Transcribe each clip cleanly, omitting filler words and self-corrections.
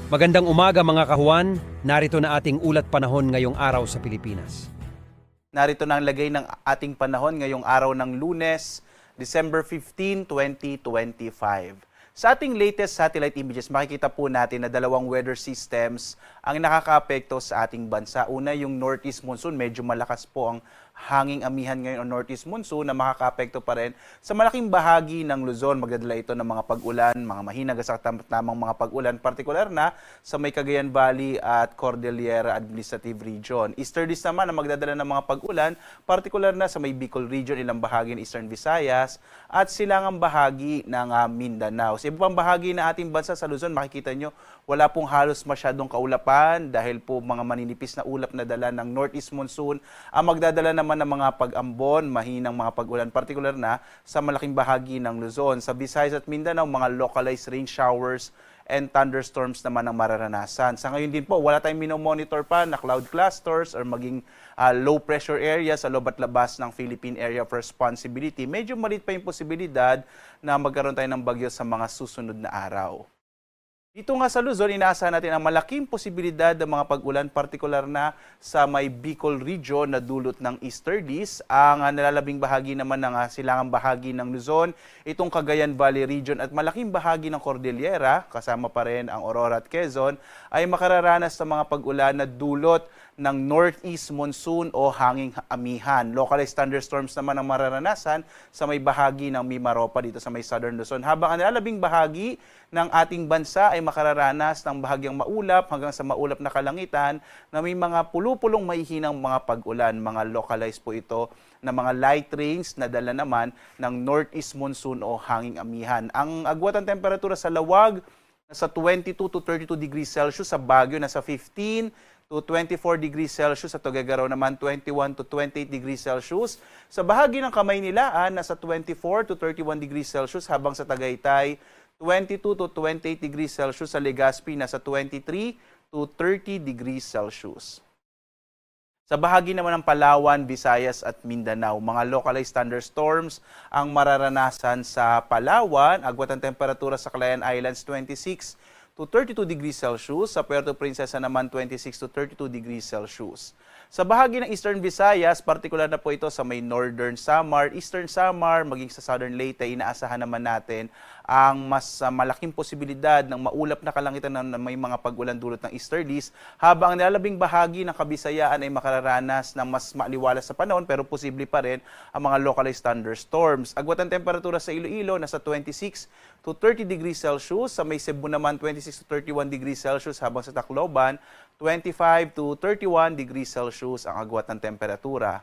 Magandang umaga mga kahuan, narito na ating ulat panahon ngayong araw sa Pilipinas. Narito na ang lagay ng ating panahon ngayong araw ng Lunes, December 15, 2025. Sa ating latest satellite images, makikita po natin na dalawang weather systems ang nakakaapekto sa ating bansa. Una, yung northeast monsoon, medyo malakas po ang hanging amihan ngayon o northeast monsoon na makakaapekto pa rin sa malaking bahagi ng Luzon. Magdadala ito ng mga pag-ulan, mga mahinag sa tamang mga pag-ulan, partikular na sa may Cagayan Valley at Cordillera Administrative Region. Easterlies naman ang magdadala ng mga pag-ulan, partikular na sa may Bicol Region, ilang bahagi ng Eastern Visayas at silangang bahagi ng Mindanao. Sa ibang bahagi ng ating bansa sa Luzon, makikita nyo, wala pong halos masyadong kaulapan dahil po mga maninipis na ulap na dala ng northeast monsoon ang magdadala naman ng mga pag-ambon, mahinang mga pag-ulan, partikular na sa malaking bahagi ng Luzon. Sa Visayas at Mindanao, mga localized rain showers and thunderstorms naman ang mararanasan. Sa ngayon din po, wala tayong minomonitor pa na cloud clusters or maging low pressure area sa loob at labas ng Philippine Area of Responsibility. Medyo maliit pa yung posibilidad na magkaroon tayo ng bagyo sa mga susunod na araw. Dito nga sa Luzon, inaasahan natin ang malaking posibilidad ng mga pag-ulan, partikular na sa may Bicol Region na dulot ng easterlies. Ang nalalabing bahagi naman ng silangang bahagi ng Luzon, itong Cagayan Valley Region at malaking bahagi ng Cordillera, kasama pa rin ang Aurora at Quezon, ay makararanas ng mga pag-ulan na dulot ng northeast monsoon o hanging amihan. Localized thunderstorms naman ang mararanasan sa may bahagi ng Mimaropa dito sa may Southern Luzon. Habang ang nalalabing bahagi ng ating bansa ay makararanas ng bahagyang maulap hanggang sa maulap na kalangitan na may mga pulupulong mahihinang mga pag-ulan. Mga localized po ito na mga light rains na dala naman ng northeast monsoon o hanging amihan. Ang agwat ng temperatura sa Lawag nasa 22 to 32 degrees Celsius, sa Baguio nasa 15 to 24 degrees Celsius, sa Tuguegarao naman 21 to 28 degrees Celsius. Sa bahagi ng Kamaynilaan, nasa 24 to 31 degrees Celsius, habang sa Tagaytay 22 to 28 degrees Celsius, sa Legazpi nasa 23 to 30 degrees Celsius. Sa bahagi naman ng Palawan, Visayas at Mindanao, mga localized thunderstorms ang mararanasan sa Palawan. Agwat ang temperatura sa Calayan Islands 26 to 32 degrees Celsius, sa Puerto Princesa naman 26 to 32 degrees Celsius. Sa bahagi ng Eastern Visayas, partikular na po ito sa may Northern Samar, Eastern Samar, maging sa Southern Leyte, inaasahan naman natin ang mas malaking posibilidad ng maulap na kalangitan na may mga pag-ulan dulot ng easterlies, habang ang nilalabing bahagi ng Kabisayaan ay makararanas ng mas maaliwalas sa panahon pero posible pa rin ang mga localized thunderstorms. Agwat ang temperatura sa Iloilo nasa 26 to 30 degrees Celsius, sa may Cebu naman 26 to 31 degrees Celsius, habang sa Tacloban 25 to 31 degrees Celsius ang agwat ng temperatura.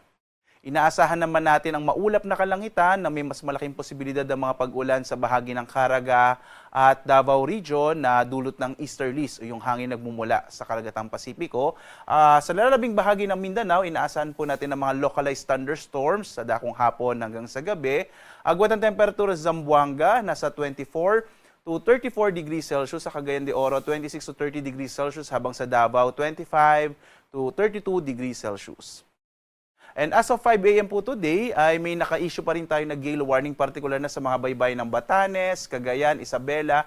Inaasahan naman natin ang maulap na kalangitan na may mas malaking posibilidad ng mga pag-ulan sa bahagi ng Caraga at Davao Region na dulot ng easterlies o yung hangin nagmumula sa Karagatang Pasipiko. Sa lalabing bahagi ng Mindanao, inaasahan po natin ang mga localized thunderstorms sa dakong hapon hanggang sa gabi. Agwat ng temperatura sa Zamboanga nasa 24 to 34 degrees Celsius, sa Cagayan de Oro 26 to 30 degrees Celsius, habang sa Davao 25 to 32 degrees Celsius. And as of 5 a.m. po today, ay may naka-issue pa rin tayo na gale warning, particular na sa mga baybayin ng Batanes, Cagayan, Isabela,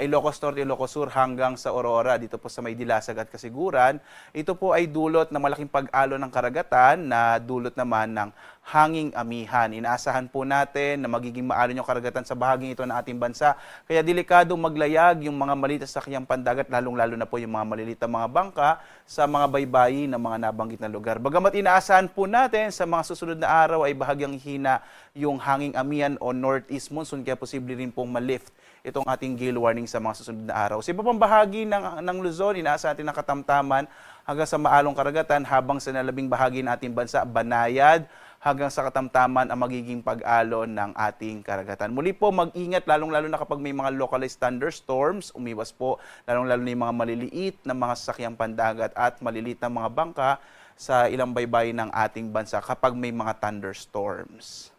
Ilocos Norte, Ilocos Sur hanggang sa Aurora, dito po sa may Dilasag at Kasiguran. Ito po ay dulot ng malaking pag-alo ng karagatan na dulot naman ng hanging amihan. Inaasahan po natin na magiging maalon yung karagatan sa bahaging ito ng ating bansa. Kaya delikadong maglayag yung mga maliit sa sakyang pandagat, lalong-lalo na po yung mga maliliit na mga bangka sa mga baybayin ng mga nabanggit na lugar. Bagamat inaasahan po natin sa mga susunod na araw ay bahagyang hina yung hanging amihan o northeast monsoon, kaya posible rin pong malift itong ating gale warning sa mga susunod na araw. Sa iba pang bahagi ng Luzon, inaasahan natin ang katamtaman hanggang sa maalong karagatan, habang sa nalabing bahagi ng ating bansa, Banayad, hanggang sa katamtaman ang magiging pag-alon ng ating karagatan. Muli po, mag-ingat, lalong-lalo na kapag may mga localized thunderstorms. Umiwas po, lalong-lalo na yung mga maliliit na mga sasakyang pandagat at maliliit na mga bangka sa ilang baybayin ng ating bansa kapag may mga thunderstorms.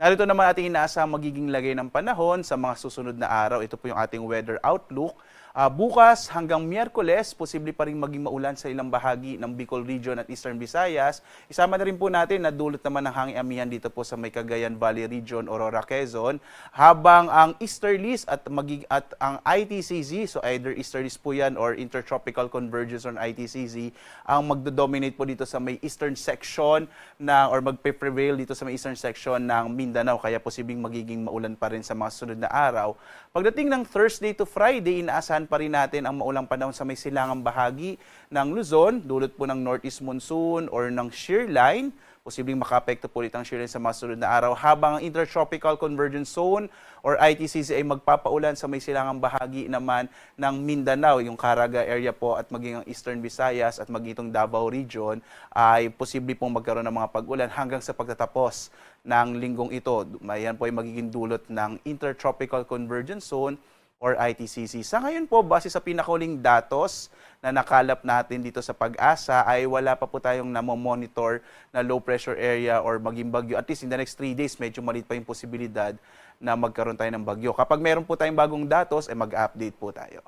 Narito naman ating inaasahang magiging lagay ng panahon sa mga susunod na araw. Ito po yung ating weather outlook. Bukas hanggang Miyerkules, posible pa rin maging maulan sa ilang bahagi ng Bicol Region at Eastern Visayas. Isama na rin po natin na dulot naman ng hanging amihan dito po sa may Cagayan Valley Region, Aurora, Quezon. Habang ang easterlies at ang ITCZ, so either easterlies po yan or intertropical convergence on ITCZ, ang magdo-dominate po dito sa may eastern section or magpe-prevail dito sa may eastern section ng Mindanao. Kaya posibleng magiging maulan pa rin sa mga sunod na araw. Pagdating ng Thursday to Friday, inaasahan pa rin natin ang maulang panahon sa may silangang bahagi ng Luzon, dulot po ng northeast monsoon or ng shear line. Posibleng makaapekto po ulit ang shear line sa mga sunod na araw, habang ang intertropical convergence zone or ITCZ ay magpapaulan sa may silangang bahagi naman ng Mindanao, yung Caraga area po at maging ang Eastern Visayas at maging itong Davao Region ay posible pong magkaroon ng mga pag-ulan hanggang sa pagtatapos ng linggong ito. Yan po ay magiging dulot ng intertropical convergence zone or ITCZ. Sa ngayon po, base sa pinakahuling datos na nakalap natin dito sa Pag-asa, ay wala pa po tayong namomonitor na low pressure area or maging bagyo. At least in the next 3 days, medyo maliit pa yung posibilidad na magkaroon tayo ng bagyo. Kapag meron po tayong bagong datos, ay mag-update po tayo.